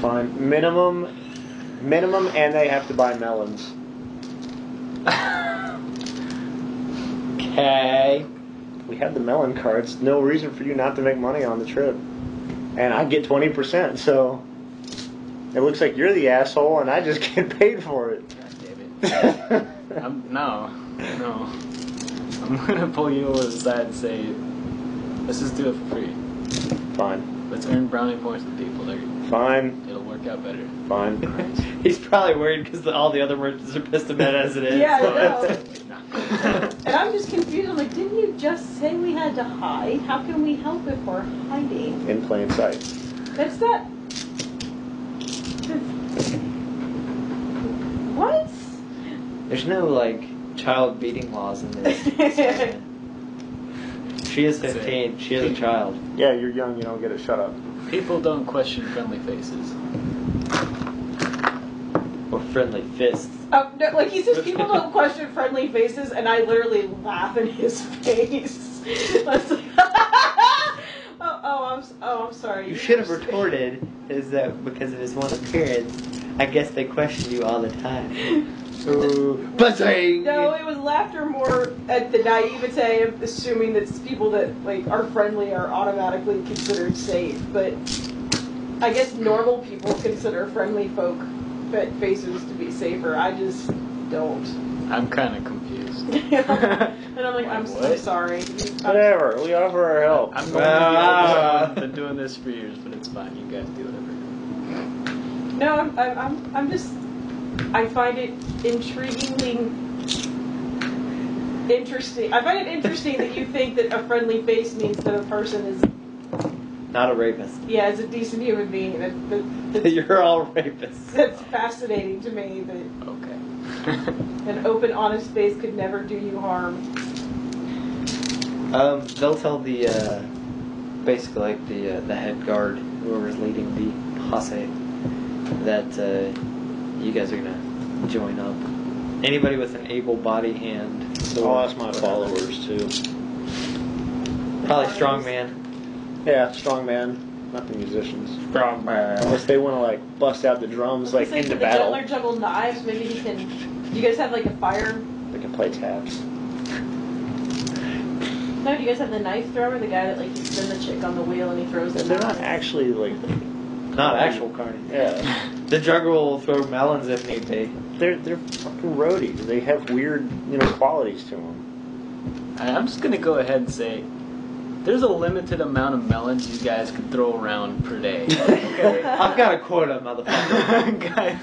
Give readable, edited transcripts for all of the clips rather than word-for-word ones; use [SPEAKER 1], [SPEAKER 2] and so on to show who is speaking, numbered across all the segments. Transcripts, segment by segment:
[SPEAKER 1] Fine. Minimum, and they have to buy melons.
[SPEAKER 2] Okay.
[SPEAKER 1] We have the melon cards. No reason for you not to make money on the trip. And I get 20%, so it looks like you're the asshole, and I just get paid for it.
[SPEAKER 3] God damn it. No. I'm gonna pull you over the side and say, let's just do it for free.
[SPEAKER 1] Fine.
[SPEAKER 3] Let's earn brownie points with people.
[SPEAKER 1] Fine.
[SPEAKER 3] It'll work out better.
[SPEAKER 1] Fine.
[SPEAKER 2] He's probably worried because all the other merchants are pissed him at as it is.
[SPEAKER 4] Yeah,
[SPEAKER 2] so.
[SPEAKER 4] I know. And I'm just confused. I'm like, didn't you just say we had to hide? How can we help if we're hiding?
[SPEAKER 1] In plain sight.
[SPEAKER 4] That's not... What?
[SPEAKER 2] There's no, like, child beating laws in this. She is 15. She is a child.
[SPEAKER 1] Yeah, you're young. You don't get it. Shut up.
[SPEAKER 3] People don't question friendly faces.
[SPEAKER 2] Or friendly fists.
[SPEAKER 4] Oh, no, like he says, people don't question friendly faces, and I literally laugh in his face. That's like, I'm sorry.
[SPEAKER 2] You should have retorted, is that because of his one appearance, I guess they question you all the time. Ooh. Buzzing!
[SPEAKER 4] No, it was laughter more at the naivete of assuming that people that like are friendly are automatically considered safe. But I guess normal people consider friendly folk faces to be safer. I just don't.
[SPEAKER 3] I'm kind of confused.
[SPEAKER 4] And I'm like, I'm sorry.
[SPEAKER 1] Whatever. We offer our help.
[SPEAKER 3] I'm going to be I've been doing this for years, but it's fine. You guys do whatever.
[SPEAKER 4] No, I'm just. I find it intriguingly interesting. I find it interesting that you think that a friendly face means that a person is
[SPEAKER 2] not a rapist.
[SPEAKER 4] Yeah, is a decent human being.
[SPEAKER 2] You're all rapists.
[SPEAKER 4] That's fascinating to me. That
[SPEAKER 3] okay.
[SPEAKER 4] An open, honest face could never do you harm.
[SPEAKER 2] They'll tell the basically like the head guard, whoever's leading the posse, that you guys are gonna join up. Anybody with an able body hand.
[SPEAKER 1] I'll ask my followers too.
[SPEAKER 2] Probably strongman.
[SPEAKER 1] Yeah, strongman. Not the musicians.
[SPEAKER 2] Strongman.
[SPEAKER 1] Unless they want to like bust out the drums like
[SPEAKER 4] in
[SPEAKER 1] into
[SPEAKER 4] the
[SPEAKER 1] battle.
[SPEAKER 4] juggler juggle knives. Maybe he can. You guys have like a fire.
[SPEAKER 1] They can play taps.
[SPEAKER 4] No, do you guys have the knife thrower? The guy that like you spin the chick on the wheel and he throws the.
[SPEAKER 1] They're not actually like.
[SPEAKER 2] Not actual carny.
[SPEAKER 1] Yeah.
[SPEAKER 2] The juggler will throw melons if need be.
[SPEAKER 1] They're fucking roadies. They have weird, qualities to them.
[SPEAKER 3] I'm just gonna go ahead and say, there's a limited amount of melons you guys can throw around per day.
[SPEAKER 2] Okay. I've got a quota, motherfucker.
[SPEAKER 3] Guys,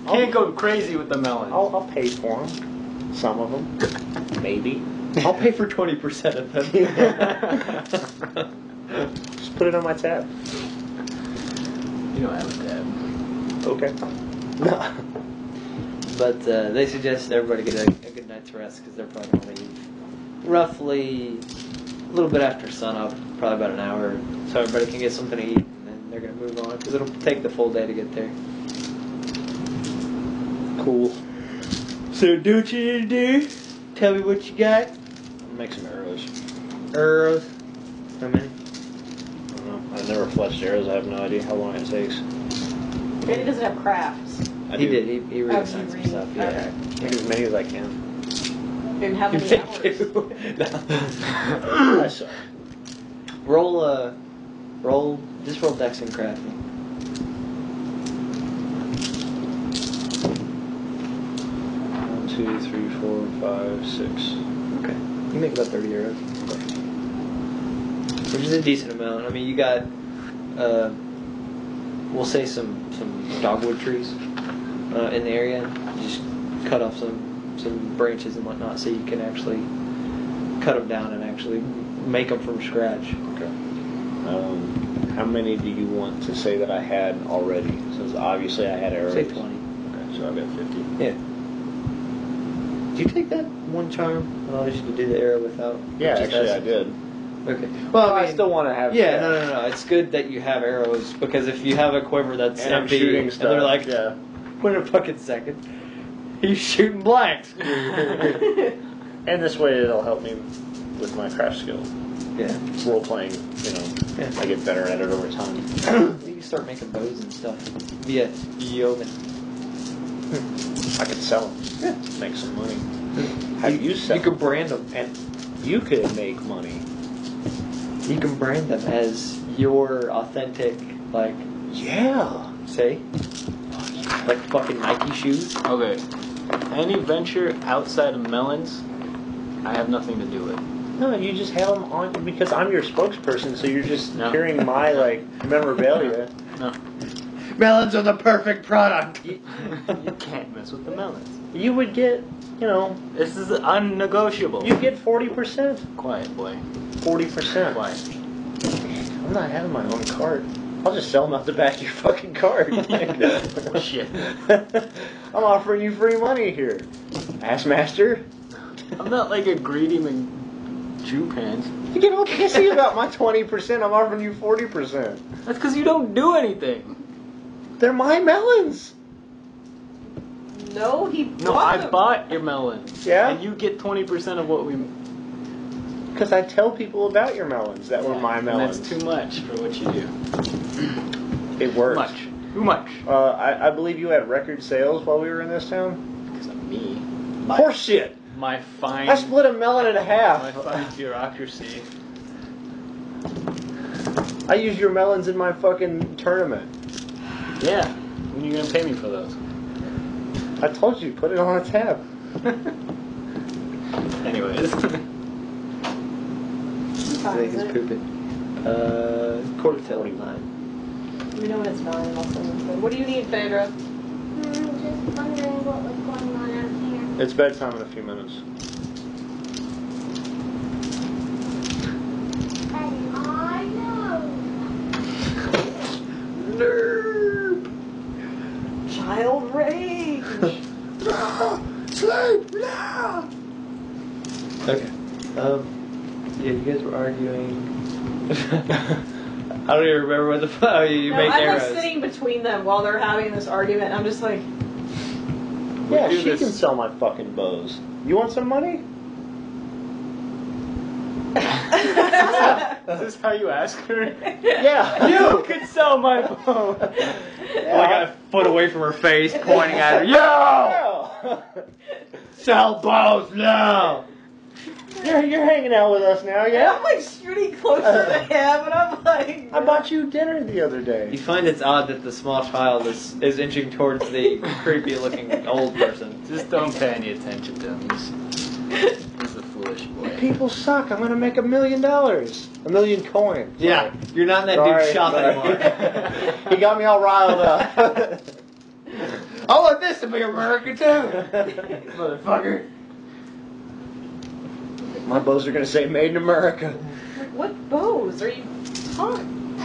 [SPEAKER 3] can't go crazy with the melons.
[SPEAKER 1] I'll pay for them. Some of them, maybe.
[SPEAKER 2] I'll pay for 20% of them.
[SPEAKER 1] Just put it on my tab.
[SPEAKER 3] You don't have a tab.
[SPEAKER 1] Okay.
[SPEAKER 2] But they suggest everybody get a good night's rest because they're probably going to leave roughly a little bit after sunup, probably about an hour, so everybody can get something to eat, and then they're going to move on because it'll take the full day to get there.
[SPEAKER 1] Cool.
[SPEAKER 2] So do what you need to do. Tell me what you got.
[SPEAKER 1] Make some arrows.
[SPEAKER 2] Arrows. How many?
[SPEAKER 1] I don't know. I've never fleshed arrows. I have no idea how long it takes.
[SPEAKER 4] Randy doesn't have crafts.
[SPEAKER 2] He did. He reassigned some stuff. Yeah.
[SPEAKER 4] Okay.
[SPEAKER 1] Make as many as I can.
[SPEAKER 4] And how many hours?
[SPEAKER 1] I suck.
[SPEAKER 2] Just roll Dex and crafting.
[SPEAKER 1] 1, 2, 3, 4, 5, 6.
[SPEAKER 2] Okay. You make about 30 arrows. Which is a decent amount. I mean, you got, we'll say some dogwood trees in the area. You just cut off some branches and whatnot so you can actually cut them down and actually make them from scratch.
[SPEAKER 1] Okay. How many do you want to say that I had already? Since obviously I had arrows.
[SPEAKER 2] Say 20.
[SPEAKER 1] Okay, so I've got 50.
[SPEAKER 2] Yeah. Do you take that one charm that allows you to do the arrow without?
[SPEAKER 1] Yeah, actually I did.
[SPEAKER 2] Okay.
[SPEAKER 1] Well, I still want to have.
[SPEAKER 2] Yeah, no. It's good that you have arrows because if you have a quiver that's
[SPEAKER 1] and I'm
[SPEAKER 2] empty,
[SPEAKER 1] shooting
[SPEAKER 2] and
[SPEAKER 1] stuff,
[SPEAKER 2] they're like,
[SPEAKER 1] yeah.
[SPEAKER 2] wait a fucking second, he's shooting blanks.
[SPEAKER 1] And this way it'll help me with my craft skill.
[SPEAKER 2] Yeah.
[SPEAKER 1] role playing,
[SPEAKER 2] Yeah.
[SPEAKER 1] I get better at it over time.
[SPEAKER 2] You can start making bows and stuff via yeoman.
[SPEAKER 1] I could sell them.
[SPEAKER 2] Yeah.
[SPEAKER 1] Make some money. Have you sell
[SPEAKER 2] You could brand them.
[SPEAKER 1] and you could make money.
[SPEAKER 2] You can brand them as your authentic, like,
[SPEAKER 1] Yeah.
[SPEAKER 2] say, like fucking Nike shoes.
[SPEAKER 3] Okay. Any venture outside of melons, I have nothing to do with.
[SPEAKER 1] No, you just have them on because I'm your spokesperson, so you're just
[SPEAKER 3] No.
[SPEAKER 1] hearing my memorabilia.
[SPEAKER 3] No.
[SPEAKER 2] Melons are the perfect product.
[SPEAKER 3] You can't mess with the melons.
[SPEAKER 1] You would get,
[SPEAKER 3] This is unnegotiable.
[SPEAKER 1] you get 40%.
[SPEAKER 3] Quiet, boy.
[SPEAKER 1] 40%.
[SPEAKER 3] Quiet.
[SPEAKER 1] I'm not having my own cart. I'll just sell them out the back of your fucking cart.
[SPEAKER 3] Shit.
[SPEAKER 1] I'm offering you free money here, ass master.
[SPEAKER 3] I'm not like a greedy Jew pants.
[SPEAKER 1] You get all pissy about my 20%. I'm offering you 40%.
[SPEAKER 3] That's because you don't do anything.
[SPEAKER 1] They're my melons.
[SPEAKER 4] No, he
[SPEAKER 3] No,
[SPEAKER 4] bought
[SPEAKER 3] I
[SPEAKER 4] them.
[SPEAKER 3] bought your melons.
[SPEAKER 1] Yeah?
[SPEAKER 3] And you get 20% of what we...
[SPEAKER 1] Because I tell people about your melons that were my
[SPEAKER 3] And
[SPEAKER 1] melons.
[SPEAKER 3] that's too much for what you do.
[SPEAKER 1] It works.
[SPEAKER 3] Too much.
[SPEAKER 1] I believe you had record sales while we were in this town.
[SPEAKER 3] Because of me.
[SPEAKER 1] Horseshit!
[SPEAKER 3] My fine...
[SPEAKER 1] I split a melon in
[SPEAKER 3] My
[SPEAKER 1] half.
[SPEAKER 3] fine bureaucracy.
[SPEAKER 1] I used your melons in my fucking tournament.
[SPEAKER 3] Yeah. When are you going to pay me for those?
[SPEAKER 1] I told you, put it on a tab.
[SPEAKER 3] Anyways.
[SPEAKER 2] I think it's pooping. Quarter till 9.
[SPEAKER 4] We know when it's 9 and also. What do you need, Phaedra?
[SPEAKER 5] Just wondering what was going on out here.
[SPEAKER 1] It's bedtime in a few minutes.
[SPEAKER 5] And I know.
[SPEAKER 2] Nerp.
[SPEAKER 4] Child rage.
[SPEAKER 1] Sleep now!
[SPEAKER 2] Okay. Yeah, you guys were arguing. I don't even remember what the fuck you
[SPEAKER 4] No,
[SPEAKER 2] make
[SPEAKER 4] I'm
[SPEAKER 2] arrows.
[SPEAKER 4] like sitting between them while they're having this argument. I'm just like,
[SPEAKER 1] Yeah,
[SPEAKER 3] do
[SPEAKER 1] she
[SPEAKER 3] this.
[SPEAKER 1] can sell my fucking bows. You want some money?
[SPEAKER 3] Is this how you ask her?
[SPEAKER 1] Yeah.
[SPEAKER 3] You can sell my bow.
[SPEAKER 2] Like a foot away from her face, pointing at her. Yo!
[SPEAKER 1] Yeah.
[SPEAKER 2] Sell bows now!
[SPEAKER 1] You're hanging out with us now,
[SPEAKER 4] and
[SPEAKER 1] yeah?
[SPEAKER 4] I'm like shooting closer to him, and I'm like,
[SPEAKER 1] I bought you dinner the other
[SPEAKER 2] You
[SPEAKER 1] day.
[SPEAKER 2] find it's odd that the small child is inching towards the creepy looking old person.
[SPEAKER 3] Just don't pay any attention to him. He's a foolish boy.
[SPEAKER 1] People suck. I'm gonna make $1 million. $1 million coins.
[SPEAKER 2] Yeah, you're not in that
[SPEAKER 1] Sorry,
[SPEAKER 2] dude's shop
[SPEAKER 1] sorry.
[SPEAKER 2] anymore.
[SPEAKER 1] He got me all riled up.
[SPEAKER 2] I want this to be American too, motherfucker.
[SPEAKER 1] My bows are gonna say "Made in America."
[SPEAKER 4] what bows are you talking?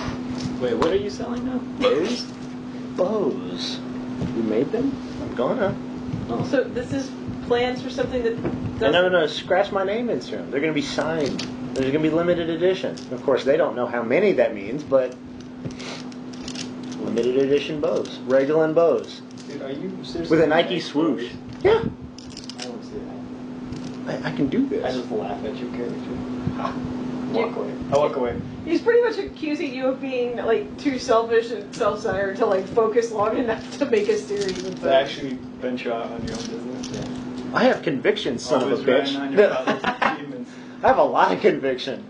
[SPEAKER 3] Wait, what are you selling now? Bows?
[SPEAKER 1] Bows. You made them? I'm gonna.
[SPEAKER 4] So this is plans for something that
[SPEAKER 1] And
[SPEAKER 4] doesn't.
[SPEAKER 1] I'm gonna scratch my name into them. They're gonna be signed. There's gonna be limited edition. Of course, they don't know how many that means, but limited edition bows, Reglan bows,
[SPEAKER 3] Dude, are you seriously...
[SPEAKER 1] with a Nike swoosh. Yeah,
[SPEAKER 3] I don't see that.
[SPEAKER 1] I can do this.
[SPEAKER 3] I just laugh at your character.
[SPEAKER 4] Walk
[SPEAKER 3] away. I walk away.
[SPEAKER 4] He's pretty much accusing you of being like too selfish and self-centered to like focus long enough to make a series of things.
[SPEAKER 3] To actually venture out on your own business. Yeah.
[SPEAKER 1] I have conviction, son
[SPEAKER 3] Always
[SPEAKER 1] of a bitch.
[SPEAKER 3] riding on your father's achievements.
[SPEAKER 1] I have a lot of conviction.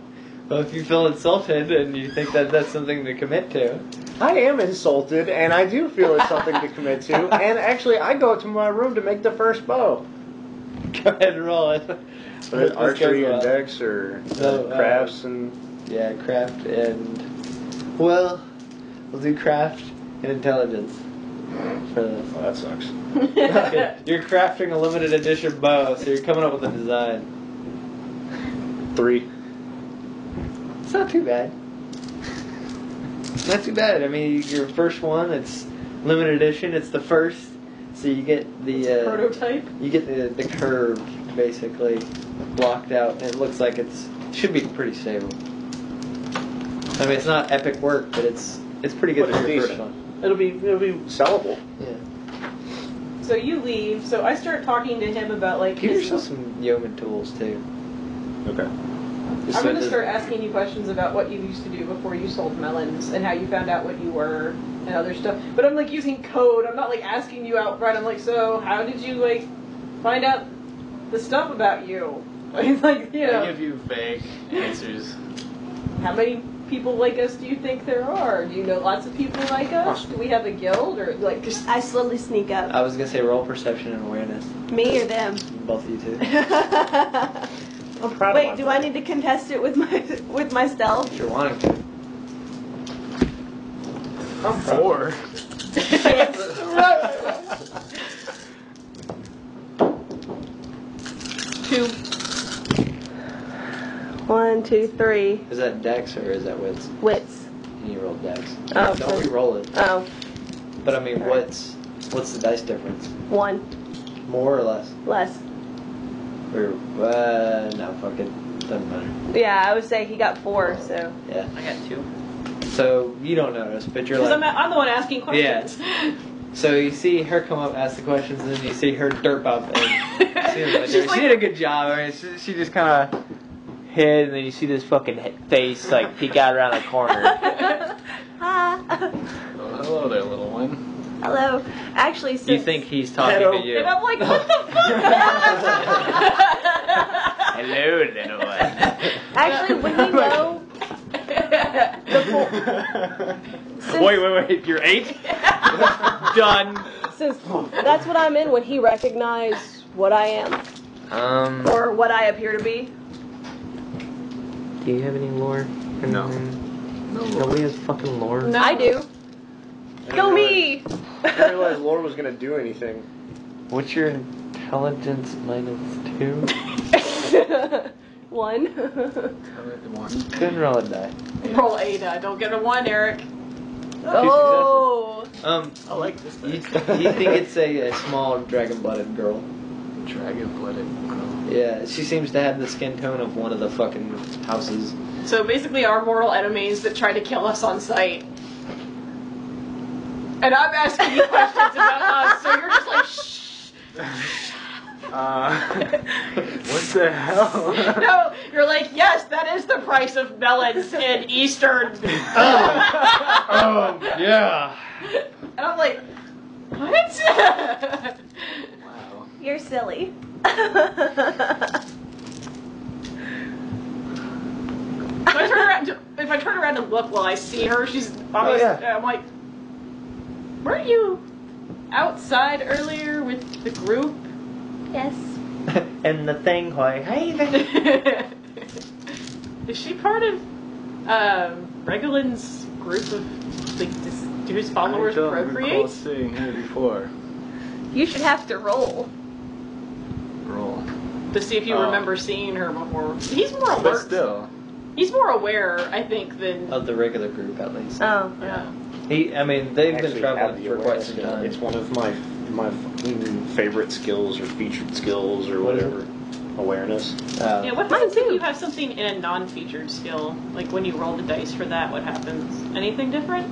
[SPEAKER 2] Well, if you feel insulted and you think that that's something to commit to,
[SPEAKER 1] I am insulted, and I do feel it's something to commit to. And actually, I go to my room to make the first bow.
[SPEAKER 2] go ahead and roll it.
[SPEAKER 1] But it's archery
[SPEAKER 2] goes
[SPEAKER 1] and
[SPEAKER 2] well.
[SPEAKER 1] dex or
[SPEAKER 2] No,
[SPEAKER 1] crafts and...
[SPEAKER 2] Yeah, craft and well, we'll do craft and intelligence for this.
[SPEAKER 1] Oh, that sucks.
[SPEAKER 2] You're crafting a limited edition bow, so you're coming up with a design.
[SPEAKER 1] 3.
[SPEAKER 2] It's not too bad. Not too bad. I mean, your first one, it's limited edition. It's the first, so you get the
[SPEAKER 4] Prototype.
[SPEAKER 2] you get the curve basically blocked out, and it looks like should be pretty stable. I mean, it's not epic work, but it's pretty good
[SPEAKER 1] But
[SPEAKER 2] for
[SPEAKER 1] it's
[SPEAKER 2] your first
[SPEAKER 1] decent.
[SPEAKER 2] one.
[SPEAKER 1] It'll be sellable.
[SPEAKER 2] Yeah.
[SPEAKER 4] So you leave. So I start talking to him about like
[SPEAKER 2] Peter
[SPEAKER 4] his.
[SPEAKER 2] sells some yeoman tools too.
[SPEAKER 1] Okay.
[SPEAKER 4] I'm going to start asking you questions about what you used to do before you sold melons and how you found out what you were and other stuff. But I'm like using code. I'm not like asking you outright. I'm like, so how did you like find out the stuff about you? Like, you know.
[SPEAKER 3] I give you vague answers.
[SPEAKER 4] How many people like us do you think there are? Do you know lots of people like us? Do we have a guild or like just?
[SPEAKER 6] I slowly sneak up.
[SPEAKER 2] I was gonna say roll perception and awareness.
[SPEAKER 6] Me or them?
[SPEAKER 2] Both of you two.
[SPEAKER 1] I'm proud
[SPEAKER 6] Wait,
[SPEAKER 1] of
[SPEAKER 6] do I need to contest it with my stealth?
[SPEAKER 2] If you're wanting to.
[SPEAKER 1] I'm proud.
[SPEAKER 3] 4.
[SPEAKER 4] Two.
[SPEAKER 6] 1, 2, 3.
[SPEAKER 2] Is that dex or is that wits?
[SPEAKER 6] Wits.
[SPEAKER 2] And you roll dex.
[SPEAKER 6] Oh,
[SPEAKER 2] Don't
[SPEAKER 6] okay.
[SPEAKER 2] re-roll it.
[SPEAKER 6] Oh,
[SPEAKER 2] But I mean, what's the dice difference?
[SPEAKER 6] 1
[SPEAKER 2] More or less?
[SPEAKER 6] less.
[SPEAKER 2] Or no, fuck it. Doesn't matter.
[SPEAKER 6] Yeah, I would say he got 4. So
[SPEAKER 2] Yeah.
[SPEAKER 4] I got 2.
[SPEAKER 2] So you don't notice, but you're
[SPEAKER 4] Because
[SPEAKER 2] like.
[SPEAKER 4] I'm the one asking questions.
[SPEAKER 2] So you see her come up, ask the questions, and then you see her derp up, and
[SPEAKER 4] She's like-
[SPEAKER 2] she did a good job. I mean, she just kind of hid, and then you see this fucking face like peek out around the corner.
[SPEAKER 6] Hi.
[SPEAKER 3] Oh, hello there, little one.
[SPEAKER 6] Hello. Actually, since
[SPEAKER 2] You think he's talking
[SPEAKER 1] Hello.
[SPEAKER 2] to you?
[SPEAKER 4] And I'm like, what the fuck?
[SPEAKER 2] Hello, little one.
[SPEAKER 6] actually when you know the since,
[SPEAKER 2] Wait, you're 8? Done.
[SPEAKER 6] since that's what I'm in, would he recognize what I am or what I appear to be?
[SPEAKER 2] Do you have any lore?
[SPEAKER 3] No.
[SPEAKER 2] Nobody has fucking lore.
[SPEAKER 4] No.
[SPEAKER 6] I do. Kill me.
[SPEAKER 1] I didn't realize Laura was gonna do anything.
[SPEAKER 2] What's your intelligence -2?
[SPEAKER 6] 1.
[SPEAKER 3] 1.
[SPEAKER 2] Couldn't roll a die.
[SPEAKER 4] Roll Ada. Don't get a 1, Eric.
[SPEAKER 6] Oh.
[SPEAKER 3] I like this
[SPEAKER 2] You
[SPEAKER 3] thing.
[SPEAKER 2] think it's a small dragon-blooded girl?
[SPEAKER 3] Dragon-blooded girl.
[SPEAKER 2] Yeah, she seems to have the skin tone of one of the fucking houses.
[SPEAKER 4] So basically, our mortal enemies that try to kill us on sight. And I'm asking you questions about us, so you're just like, shh.
[SPEAKER 3] What the hell?
[SPEAKER 4] No, you're like, yes, that is the price of melons in Eastern.
[SPEAKER 2] Yeah.
[SPEAKER 4] And I'm like, what?
[SPEAKER 3] Wow.
[SPEAKER 6] You're silly.
[SPEAKER 4] If I turn around and look while I see her, she's obviously,
[SPEAKER 2] yeah.
[SPEAKER 4] I'm like, weren't you outside earlier with the group?
[SPEAKER 6] Yes.
[SPEAKER 2] And the thing like, hey there.
[SPEAKER 4] Is she part of Regalin's group of like do his followers
[SPEAKER 3] I don't recall
[SPEAKER 4] procreate?
[SPEAKER 3] seeing her before.
[SPEAKER 6] You should have to roll.
[SPEAKER 3] Roll.
[SPEAKER 4] To see if you
[SPEAKER 3] Oh.
[SPEAKER 4] remember seeing her before. He's more
[SPEAKER 3] But
[SPEAKER 4] alert.
[SPEAKER 3] still.
[SPEAKER 4] He's more aware, I think, than
[SPEAKER 2] Of the regular group, at least.
[SPEAKER 6] Oh.
[SPEAKER 4] yeah.
[SPEAKER 2] I mean, they've been
[SPEAKER 1] Actually
[SPEAKER 2] traveling
[SPEAKER 1] have the
[SPEAKER 2] for quite
[SPEAKER 1] awareness
[SPEAKER 2] some
[SPEAKER 1] skill.
[SPEAKER 2] time.
[SPEAKER 1] It's one of my fucking favorite skills or featured skills or
[SPEAKER 2] What is
[SPEAKER 1] whatever. Awareness.
[SPEAKER 4] Yeah, what
[SPEAKER 6] Mine
[SPEAKER 4] happens if
[SPEAKER 6] too.
[SPEAKER 4] you have something in a non-featured skill? Like when you roll the dice for that, what happens? Anything different?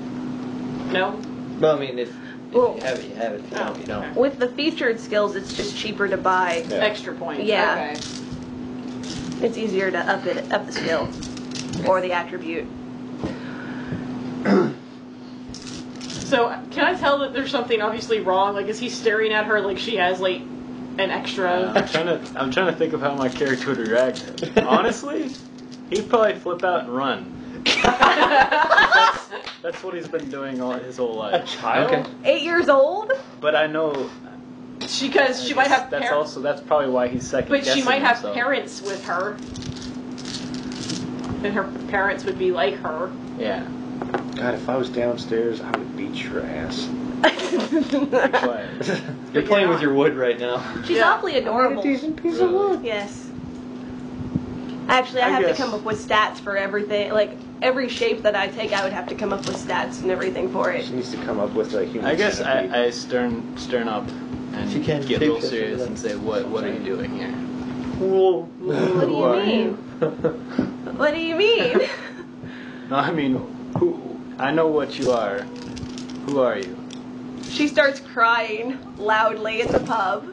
[SPEAKER 4] No?
[SPEAKER 2] Well, I mean, if
[SPEAKER 6] Well-
[SPEAKER 2] you have it, you have it. If you don't, you don't.
[SPEAKER 4] okay.
[SPEAKER 6] With the featured skills, it's just cheaper to buy.
[SPEAKER 1] Yeah.
[SPEAKER 4] Extra points.
[SPEAKER 6] Yeah.
[SPEAKER 4] Okay.
[SPEAKER 6] It's easier to up the skill or the attribute.
[SPEAKER 4] So, can I tell that there's something obviously wrong? Like, is he staring at her like she has, like, an extra...
[SPEAKER 3] I'm trying to think of how my character would react. Honestly, he'd probably flip out and run. That's what he's been doing his whole life.
[SPEAKER 1] child?
[SPEAKER 2] Okay.
[SPEAKER 6] 8 years old?
[SPEAKER 3] But I know
[SPEAKER 4] Because she might have
[SPEAKER 3] that's probably why he's second
[SPEAKER 4] But she
[SPEAKER 3] guessing
[SPEAKER 4] might have
[SPEAKER 3] himself.
[SPEAKER 4] parents with her. And her parents would be like her.
[SPEAKER 3] Yeah.
[SPEAKER 1] God, if I was downstairs, I would beat your ass.
[SPEAKER 3] Quiet.
[SPEAKER 2] You're playing with your wood right now.
[SPEAKER 6] She's
[SPEAKER 4] Yeah.
[SPEAKER 6] awfully adorable.
[SPEAKER 1] piece of
[SPEAKER 3] Really?
[SPEAKER 1] wood.
[SPEAKER 6] Yes. Actually, I
[SPEAKER 3] I
[SPEAKER 6] have
[SPEAKER 3] guess-
[SPEAKER 6] to come up with stats for everything. Like, every shape that I take, I would have to come up with stats and everything for it.
[SPEAKER 1] She needs to come up with a human
[SPEAKER 3] I guess
[SPEAKER 1] centipede.
[SPEAKER 3] I stern up and
[SPEAKER 2] She can
[SPEAKER 3] get a little
[SPEAKER 2] take
[SPEAKER 3] serious
[SPEAKER 2] pictures
[SPEAKER 3] and say, what are you doing here?
[SPEAKER 6] What do you
[SPEAKER 3] are
[SPEAKER 6] mean? What do you mean?
[SPEAKER 3] No, I mean, I know what you are. Who are you?
[SPEAKER 6] She starts crying loudly at the pub.